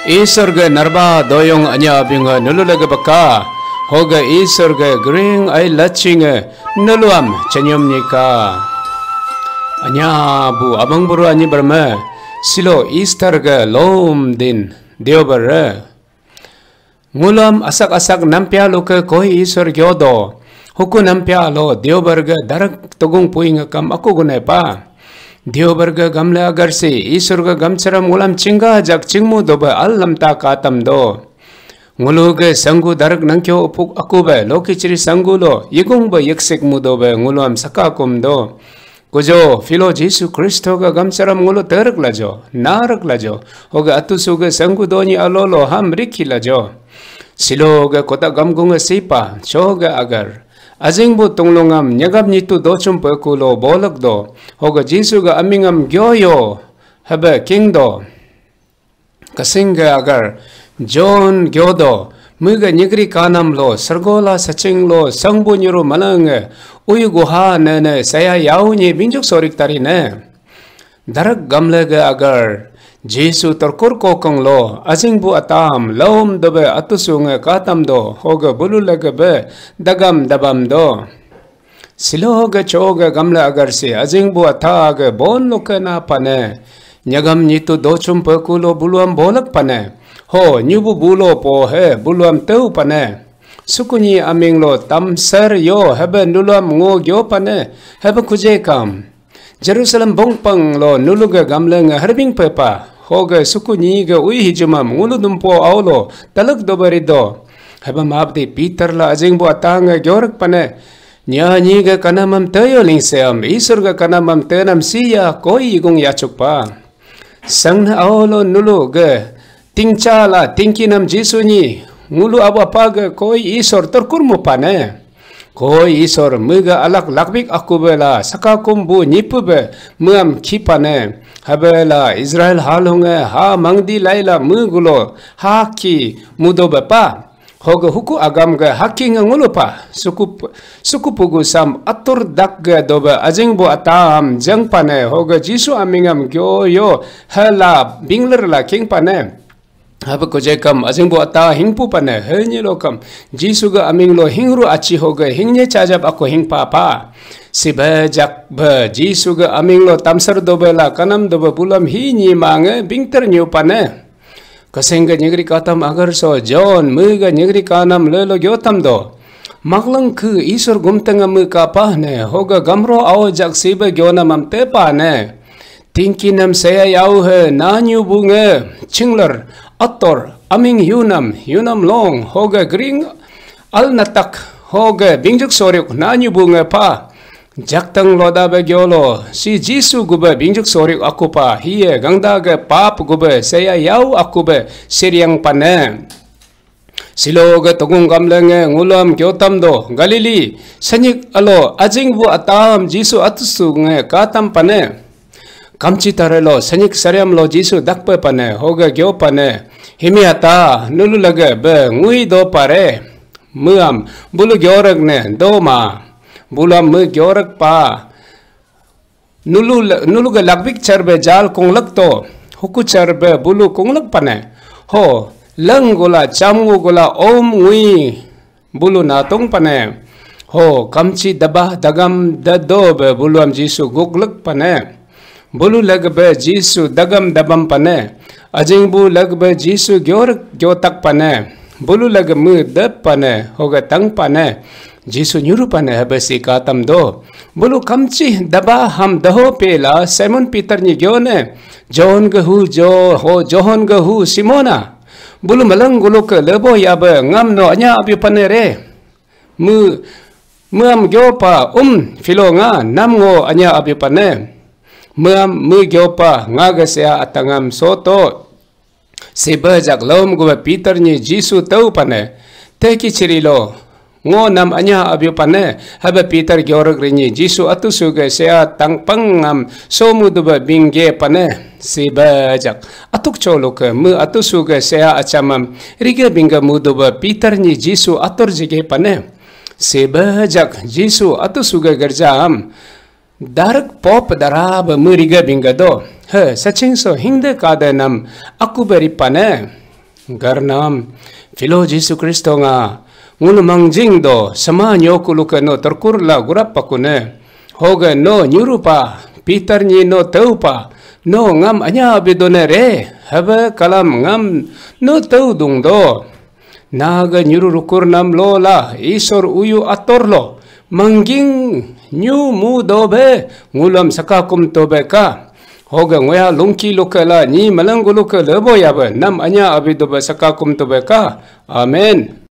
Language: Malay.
Isor narba doyong anya binga nululaga baka hoga isor green ay latching nuluam chanyom nika anya bu abang buru anyi berma silo Easter lom din deobar ngulam asak nampya lo ke koi isor gyodo huku nampya lo deobar darak togung puing kam aku gunai pa देवबर गमले अगर से ईश्वर का गमचरम गुलाम चिंगा जग चिंगमु दोब अल्लमता कातम दो गुलुग संगु दरक नंक्यो उपुक अकुबे लोकिचरी संगुलो यगुंग यक्सिक मुदोबे गुलाम सकाकुम दो कुजो फिलो जीसु क्रिस्टो का गमचरम गुलो तरक लजो नारक लजो होगा अतुसुग संगु दोनी अलोलो हम रिखी लजो सिलोग कोता गमगुंग सीपा चोग अगर Azingbu tunglungam nyagab nitu dochum pekulo bolak do hoga jisu ga amingam gyoyo habe kingdo kasinga agar John gyodo muga nyigri kanam lo sargola saching lo sangbu nyuru malang uyu guha nene saya yauni binjuk sorik tari ne darak gamle ga agar Jesu terkur kokong lo azingbu atam laum dobe atusunga katam do hoga bululaga be dagam dabam do siloga choga gamla agar se azingbu ataga bon lokana pane nyagam nitu dochum pekulo buluam bolak pane ho nyubu bulo po he buluam teu pane sukuni aming lo tamsar yo habe nuluam ngo gyo pane habe kuje kam Jerusalem bongpang lo nuluga gamlang harbing pepa hoga sukuni ga ui hijumam nguludumpo aulo talak dobarido haba mabdi Peter la azingbo atanga gyorak pane nyanyi ga kanamam tayo lingseam isur ga kanamam tenam siya koi igung yachukpa sangna aulo nulu ga tingchala tingkinam jisuni ngulu apa ga koi isur terkurmu pane koi isor muga alak lakbik akubela sakakumbu nipube muam kipane habela Israel halunga ha mangdi laila mugulo haki mudobapa hoga huku agam ga haki ngulupa sukupugu sam atur dakga doba azingbo atam jangpane hoga jisu amingam gyoyo hala bingler la king pane Haba ko jekam azingbo ata hingpu pane henye lokam jisu ga aming lo hingru achi hoga hingne chajab ako hingpa pa sibajak ba jisu ga aming lo tamsar dobela kanam doba bulam hi ni mange bingter nyu pane kasenga nyegri katam agar so John muga nyegri kanam lelo gyotam do maglang ku isor gumtanga mu ka pa ne hoga gamro aw jak siba gyonam am te pa ne tingkinam saya yau he nanyu bunga chingler ator aming yunam long hoga gring al natak hoga bingjuk soryuk nanyu bunga pa jaktang loda be gyolo si jisu gube bingjuk soryuk aku pa hiye gangda ge pap gube saya yau aku be siryang pane siloga togung gamlenge ngulam gyotam do galili sanik alo ajingbu atam jisu atusu nge katam pane kamchi tarelo sanik saryam lo jisu dakpe pane hoga gyo pane himiata nulu lage be ngui do pare muam bulu gyorag ne do ma bulam mu gyorag pa nulu ga lagbik charbe jal konglak to huku charbe bulu konglak pane ho lang gola chamu gola om ngui bulu natong pane ho kamchi daba dagam dado be buluam jisu guglak pane bulu lagbe jisu dagam dabam pane ajingbu lagbe jisu gyotak pane bulu lagmu dab pane hoga tang pane jisu nyuru pane habasi katam do bulu kamchi daba ham daho pela Simon Peter ni gyone John gahu jo ho John gahu Simona bulu malang gulu ke lebo yabe ngam no anya abi pane re muam gyopa filo nga nam ngo anya abi pane mu gyopa ngaga sea atangam soto sibajak lom gua Peter ni jisu tau pane teki cirilo ngo nam anya abyo pane haba Peter gyorag rini jisu atusuga sea tangpangam somu duba bingge pane sibajak atuk choloka mu atusuga sea achamam riga binga muduba Peter ni jisu atur jige pane sibajak jisu atusuga garjam darak pop darab muriga bingado he saching so hingde kada nam aku beri pane Garnam Filo Jesu Kristo nga ngunumang jingdo sama nyokuluka no terkurla gurapakune hoga no nyurupa Peter ni no taupa no ngam anya bidonere haba kalam ngam no taudung do naga nyururukur nam lola isor uyu atorlo mangging nyu mu dobe ngulam sakakum tobe ka hoga ngoya lungki lokala ni malanguluka lebo yabe nam anya abidobe sakakum tobe ka amen.